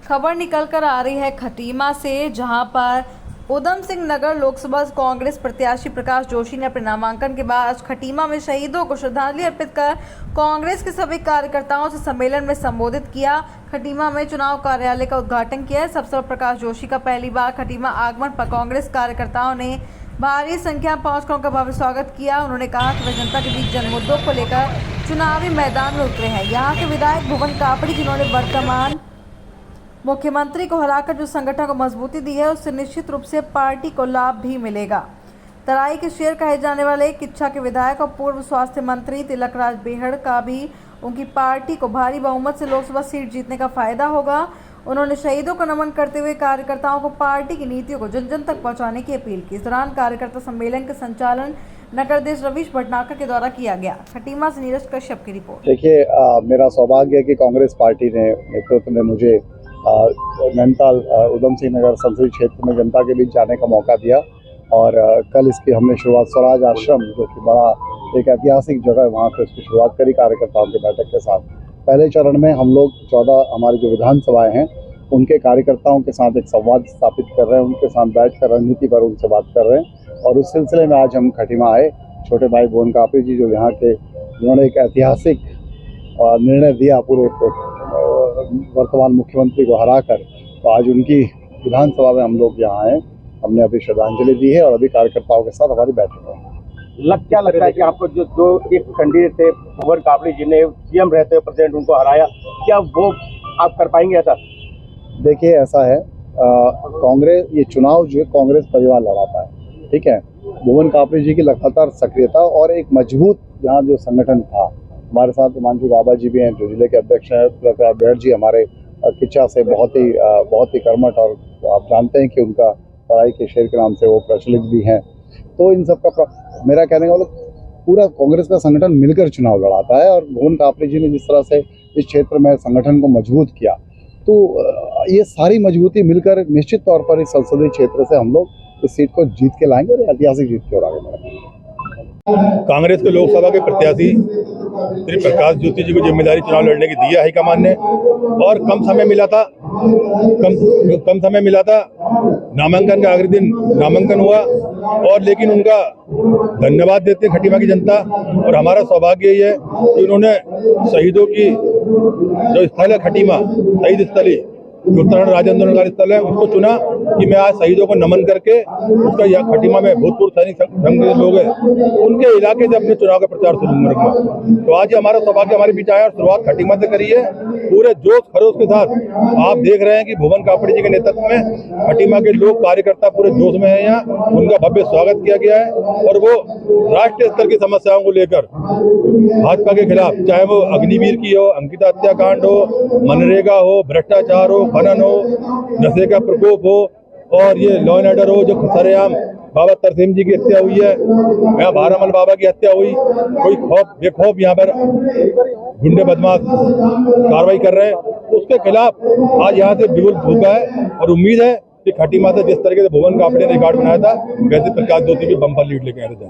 खबर निकलकर आ रही है खटीमा से, जहां पर उधम सिंह नगर लोकसभा कांग्रेस प्रत्याशी प्रकाश जोशी ने अपने नामांकन के बाद आज खटीमा में शहीदों को श्रद्धांजलि अर्पित कर कांग्रेस के सभी कार्यकर्ताओं से सम्मेलन में संबोधित किया। खटीमा में चुनाव कार्यालय का उद्घाटन किया। इस अवसर पर प्रकाश जोशी का पहली बार खटीमा आगमन पर कांग्रेस कार्यकर्ताओं ने भारी संख्या में पहुंचकर उनका भव्य स्वागत किया। उन्होंने कहा कि वे जनता के बीच जन मुद्दों को लेकर चुनावी मैदान में उतरे हैं। यहाँ के विधायक भुवन कापड़ी, जिन्होंने वर्तमान मुख्यमंत्री को हराकर जो संगठन को मजबूती दी है, उससे निश्चित रूप से पार्टी को लाभ भी मिलेगा। तराई के शेर कहे जाने वाले किच्छा के विधायक और पूर्व स्वास्थ्य मंत्री तिलक राज बेहड़ का भी उनकी पार्टी को भारी बहुमत से लोकसभा सीट जीतने का फायदा होगा। उन्होंने शहीदों को नमन करते हुए कार्यकर्ताओं को पार्टी की नीतियों को जन जन तक पहुंचाने की अपील की। इस दौरान कार्यकर्ता सम्मेलन का संचालन नगराध्यक्ष रवीश भटनागर के द्वारा किया गया। खटीमा से नीरज कश्यप की रिपोर्ट। देखिए, मेरा सौभाग्य है कि कांग्रेस पार्टी ने नेतृत्व ने मुझे नैनीताल उधम सिंह नगर संसदीय क्षेत्र में जनता के बीच जाने का मौका दिया और कल इसकी हमने शुरुआत स्वराज आश्रम, जो कि बड़ा एक ऐतिहासिक जगह है, वहाँ से उसकी शुरुआत करी कार्यकर्ताओं की बैठक के साथ। पहले चरण में हम लोग 14 हमारे जो विधानसभाएं हैं उनके कार्यकर्ताओं के साथ एक संवाद स्थापित कर रहे हैं, उनके साथ बैठकर रणनीति पर उनसे बात कर रहे हैं। और उस सिलसिले में आज हम खटीमा आए। छोटे भाई भुवन कापड़ी जी, जो यहाँ के, जिन्होंने एक ऐतिहासिक निर्णय दिया पूरे वर्तमान मुख्यमंत्री को हराकर, तो आज उनकी विधानसभा में हम लोग यहाँ आए। हमने अभी श्रद्धांजलि दी है और अभी कार्यकर्ताओं के साथ हमारी बैठक है। क्या लगता है कि आपको जो एक कैंडिडेट थे भुवन कापड़ी जी ने सीएम रहते हुए प्रेसिडेंट उनको हराया, क्या वो आप कर पाएंगे ऐसा? देखिए, ऐसा है, कांग्रेस ये चुनाव जो है कांग्रेस परिवार लड़ाता है, ठीक है। भुवन कापड़ी जी की लगातार सक्रियता और एक मजबूत यहाँ जो संगठन था, हमारे साथ हिमांशु बाबा जी भी हैं जो जिले के अध्यक्ष हैं, प्रकाश बेहड़ जी हमारे किच्छा से बहुत ही कर्मठ, और आप जानते हैं कि उनका तराई के शेर के नाम से वो प्रचलित भी हैं। तो इन सब का मेरा कहने का मतलब पूरा कांग्रेस का संगठन मिलकर चुनाव लड़ाता है। और भुवन कापड़ी जी ने जिस तरह से इस क्षेत्र में संगठन को मजबूत किया, तो ये सारी मजबूती मिलकर निश्चित तौर पर इस संसदीय क्षेत्र से हम लोग इस सीट को जीत के लाएंगे और ऐतिहासिक जीत की ओर आगे बढ़ेंगे। कांग्रेस के लोकसभा के प्रत्याशी श्री प्रकाश जोशी जी को जिम्मेदारी चुनाव लड़ने की दी है हाईकमान ने, और कम समय मिला था नामांकन का आखिरी दिन नामांकन हुआ, और लेकिन उनका धन्यवाद देते हैं खटीमा की जनता। और हमारा सौभाग्य यही है कि उन्होंने शहीदों की जो स्थल है खटीमा, शहीद स्थली जो उत्तराखंड राज्य आंदोलन स्थल है, उसको चुना कि मैं आज शहीदों को नमन करके उसका यहाँ खटीमा में भूतपूर्व सैनिक संघ के लोग हैं उनके इलाके से अपने चुनाव का प्रचार शुरू करूंगा। तो आज हमारा सौभाग्य हमारे बीच आया और शुरुआत खटीमा से करी है पूरे जोश खरोश के साथ। आप देख रहे हैं कि भुवन कापड़ी जी के नेतृत्व में खटीमा के लोग कार्यकर्ता पूरे जोश में है। यहाँ उनका भव्य स्वागत किया गया है और वो राष्ट्रीय स्तर की समस्याओं को लेकर भाजपा के खिलाफ, चाहे वो अग्निवीर की हो, अंकिता हत्याकांड हो, मनरेगा हो, भ्रष्टाचार हो, खनन हो, नशे का प्रकोप हो, और ये लॉ एंड ऑर्डर हो, जो सरेआम बाबा तरसेम जी की हत्या हुई है, यहाँ भारामल बाबा की हत्या हुई, कोई खौफ बेखौफ यहाँ पर गुंडे बदमाश कार्रवाई कर रहे हैं, उसके खिलाफ आज यहाँ से बिगुल फूका है। और उम्मीद है कि खटीमा से जिस तरीके से भुवन कापड़ी ने रिकॉर्ड बनाया था, वैसे प्रकाश जोशी भी बम्पर लीड लेके आए थे।